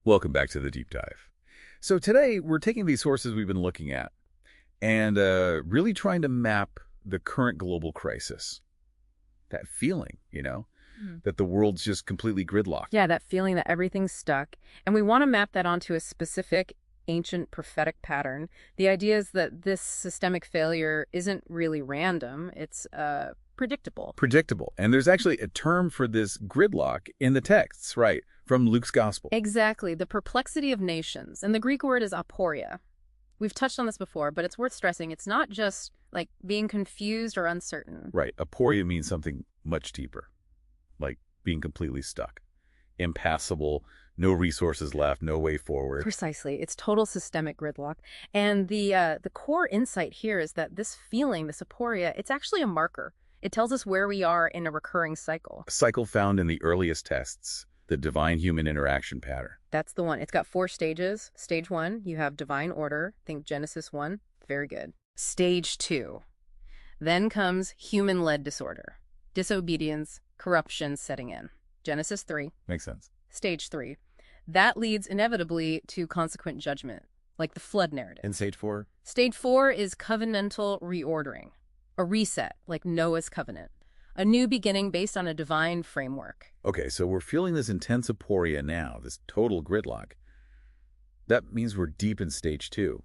Welcome back to the deep dive. So today we're taking these sources we've been looking at and really trying to map the current global crisis. That feeling, that the world's just completely gridlocked. Yeah, that feeling that everything's stuck. And we want to map that onto a specific ancient prophetic pattern. The idea is that this systemic failure isn't really random. It's predictable. Predictable. And there's actually a term for this gridlock in the texts, right, from Luke's gospel. Exactly. The perplexity of nations. And the Greek word is aporia. We've touched on this before, but it's worth stressing. It's not just like being confused or uncertain. Right. Aporia means something much deeper, like being completely stuck, impassable, no resources left, no way forward. Precisely. It's total systemic gridlock. And the core insight here is that this feeling, this aporia, it's actually a marker. It tells us where we are in a recurring cycle. A cycle found in the earliest texts, the divine-human interaction pattern. That's the one. It's got 4 stages. Stage 1, you have divine order. Think Genesis 1. Very good. Stage 2. Then comes human-led disorder. Disobedience, corruption setting in. Genesis 3. Makes sense. Stage 3. That leads inevitably to consequent judgment, like the flood narrative. And stage 4? Stage 4 is covenantal reordering, a reset, like Noah's covenant, a new beginning based on a divine framework. Okay, so we're feeling this intense aporia now, this total gridlock. That means we're deep in stage 2,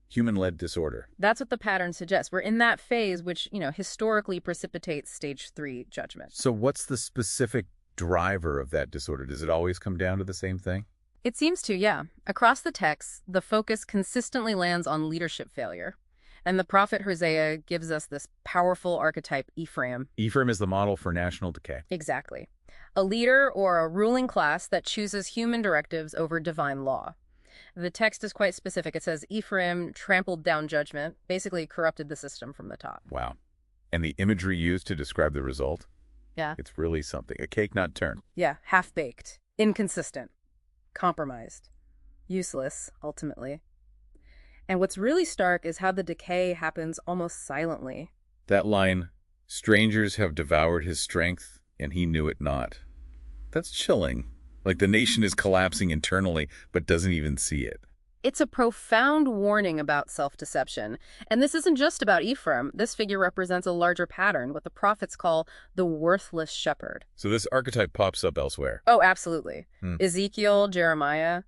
human-led disorder. That's what the pattern suggests. We're in that phase which, historically precipitates stage 3 judgment. So what's the specific driver of that disorder? Does it always come down to the same thing? It seems to, yeah. Across the text, the focus consistently lands on leadership failure. And the prophet Hosea gives us this powerful archetype, Ephraim. Ephraim is the model for national decay. Exactly. A leader or a ruling class that chooses human directives over divine law. The text is quite specific. It says Ephraim trampled down judgment, basically corrupted the system from the top. Wow. And the imagery used to describe the result? Yeah. It's really something. A cake not turned. Yeah, half-baked, inconsistent, compromised, useless, ultimately. And what's really stark is how the decay happens almost silently. That line, strangers have devoured his strength, and he knew it not. That's chilling. Like the nation is collapsing internally, but doesn't even see it. It's a profound warning about self-deception. And this isn't just about Ephraim. This figure represents a larger pattern, what the prophets call the worthless shepherd. So this archetype pops up elsewhere. Oh, absolutely. Ezekiel, Jeremiah.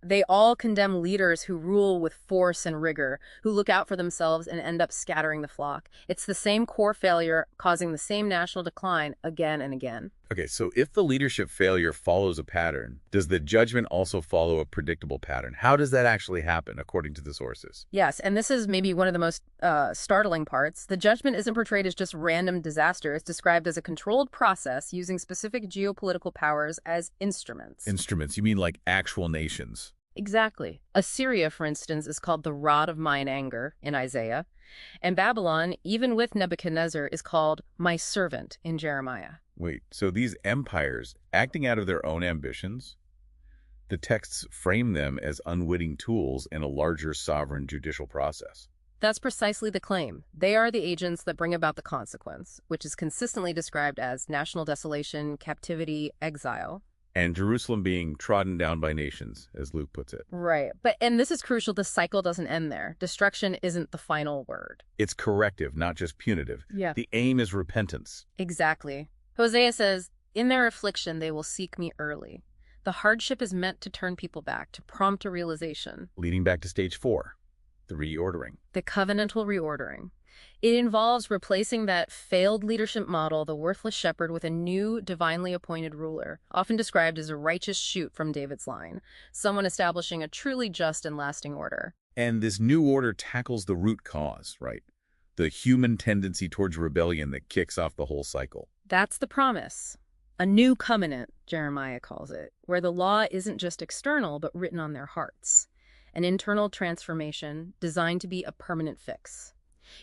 They all condemn leaders who rule with force and rigor, who look out for themselves and end up scattering the flock. It's the same core failure causing the same national decline again and again. Okay, so if the leadership failure follows a pattern, does the judgment also follow a predictable pattern? How does that actually happen, according to the sources? Yes, and this is maybe one of the most startling parts. The judgment isn't portrayed as just random disaster. It's described as a controlled process using specific geopolitical powers as instruments. Instruments? You mean like actual nations? Exactly. Assyria, for instance, is called the rod of mine anger in Isaiah. And Babylon, even with Nebuchadnezzar, is called my servant in Jeremiah. Wait, so these empires, acting out of their own ambitions, the texts frame them as unwitting tools in a larger sovereign judicial process. That's precisely the claim. They are the agents that bring about the consequence, which is consistently described as national desolation, captivity, exile. And Jerusalem being trodden down by nations, as Luke puts it. Right. And this is crucial, the cycle doesn't end there. Destruction isn't the final word. It's corrective, not just punitive. Yeah. The aim is repentance. Exactly. Hosea says, in their affliction they will seek me early. The hardship is meant to turn people back, to prompt a realization. Leading back to stage 4, the reordering. The covenantal reordering. It involves replacing that failed leadership model, the worthless shepherd, with a new divinely appointed ruler, often described as a righteous shoot from David's line, someone establishing a truly just and lasting order. And this new order tackles the root cause, right? The human tendency towards rebellion that kicks off the whole cycle. That's the promise. A new covenant, Jeremiah calls it, where the law isn't just external but written on their hearts. An internal transformation designed to be a permanent fix.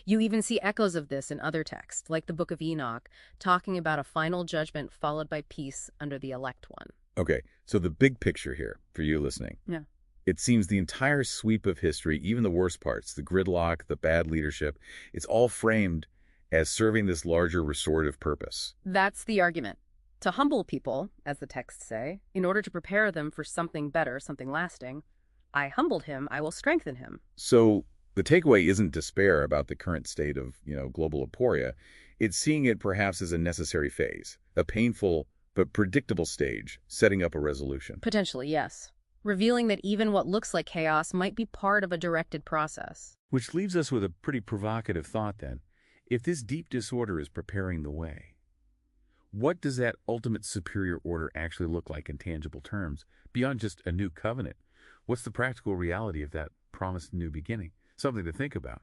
You even see echoes of this in other texts, like the Book of Enoch, talking about a final judgment followed by peace under the elect one. Okay, so the big picture here, for you listening. Yeah. It seems the entire sweep of history, even the worst parts, the gridlock, the bad leadership, it's all framed as serving this larger restorative purpose. That's the argument. To humble people, as the texts say, in order to prepare them for something better, something lasting. I humbled him, I will strengthen him. So the takeaway isn't despair about the current state of, global aporia. It's seeing it perhaps as a necessary phase, a painful but predictable stage, setting up a resolution. Potentially, yes. Revealing that even what looks like chaos might be part of a directed process. Which leaves us with a pretty provocative thought then. If this deep disorder is preparing the way, what does that ultimate superior order actually look like in tangible terms, beyond just a new covenant? What's the practical reality of that promised new beginning? Something to think about.